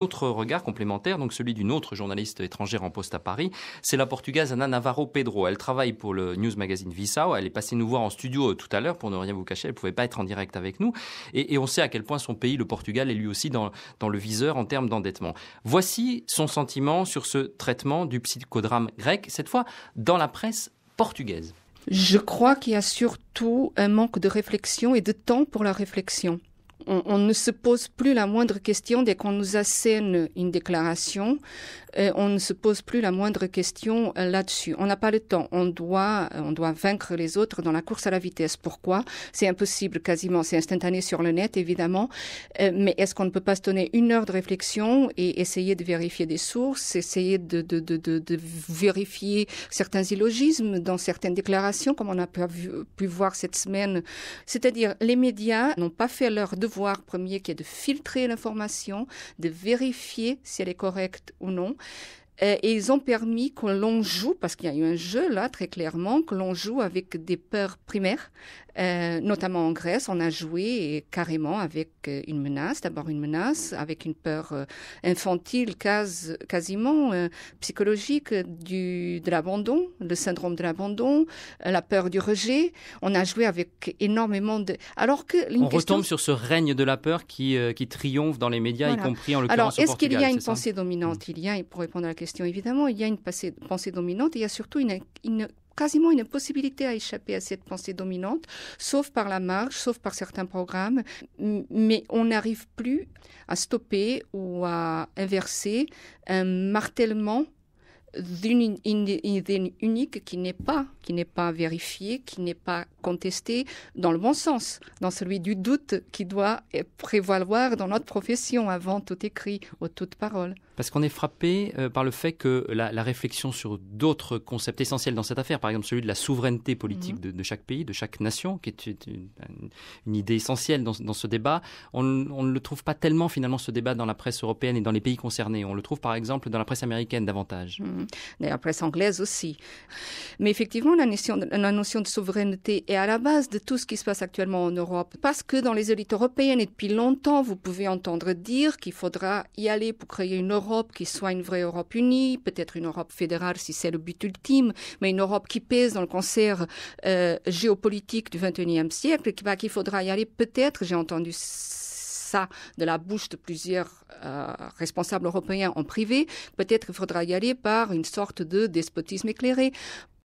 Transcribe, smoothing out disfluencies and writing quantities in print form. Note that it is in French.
Autre regard complémentaire, donc celui d'une autre journaliste étrangère en poste à Paris, c'est la Portugaise Ana Navarro Pedro. Elle travaille pour le news magazine Visao. Elle est passée nous voir en studio tout à l'heure, pour ne rien vous cacher. Elle ne pouvait pas être en direct avec nous. Et on sait à quel point son pays, le Portugal, est lui aussi dans le viseur en termes d'endettement. Voici son sentiment sur ce traitement du psychodrame grec, cette fois dans la presse portugaise. Je crois qu'il y a surtout un manque de réflexion et de temps pour la réflexion. On ne se pose plus la moindre question dès qu'on nous assène une déclaration. On ne se pose plus la moindre question là-dessus. On n'a pas le temps. On doit vaincre les autres dans la course à la vitesse. Pourquoi? C'est impossible quasiment. C'est instantané sur le net, évidemment. Mais est-ce qu'on ne peut pas se donner 1 heure de réflexion et essayer de vérifier des sources, essayer de vérifier certains illogismes dans certaines déclarations, comme on a pu voir cette semaine. C'est-à-dire, les médias n'ont pas fait leur devoir premier, qui est de filtrer l'information, de vérifier si elle est correcte ou non. Et ils ont permis que l'on joue, parce qu'il y a eu un jeu là, très clairement, que l'on joue avec des peurs primaires, notamment en Grèce. On a joué carrément avec une menace, d'abord une menace, avec une peur infantile, quasiment psychologique de l'abandon, le syndrome de l'abandon, la peur du rejet. On a joué avec énormément de... Alors que on retombe sur ce règne de la peur qui triomphe dans les médias, voilà. Y compris en l'occurrence au Portugal. Alors, est-ce qu'il y a une pensée dominante? Il y a, pour répondre à la question, évidemment, il y a une pensée dominante et il y a surtout quasiment une impossibilité à échapper à cette pensée dominante, sauf par la marge, sauf par certains programmes, mais on n'arrive plus à stopper ou à inverser un martèlement d'une idée unique qui n'est pas vérifiée, qui n'est pas contestée dans le bon sens, dans celui du doute qui doit prévaloir dans notre profession avant tout écrit ou toute parole. Parce qu'on est frappé par le fait que la réflexion sur d'autres concepts essentiels dans cette affaire, par exemple celui de la souveraineté politique de chaque pays, de chaque nation, qui est une idée essentielle dans ce débat, on ne le trouve pas tellement finalement ce débat dans la presse européenne et dans les pays concernés. On le trouve par exemple dans la presse américaine davantage. La presse anglaise aussi. Mais effectivement, la notion de souveraineté est à la base de tout ce qui se passe actuellement en Europe. Parce que dans les élites européennes, et depuis longtemps, vous pouvez entendre dire qu'il faudra y aller pour créer une Europe qui soit une vraie Europe unie, peut-être une Europe fédérale si c'est le but ultime, mais une Europe qui pèse dans le concert géopolitique du XXIe siècle, qu'il faudra y aller peut-être, j'ai entendu ça de la bouche de plusieurs responsables européens en privé, peut-être il faudra y aller par une sorte de despotisme éclairé.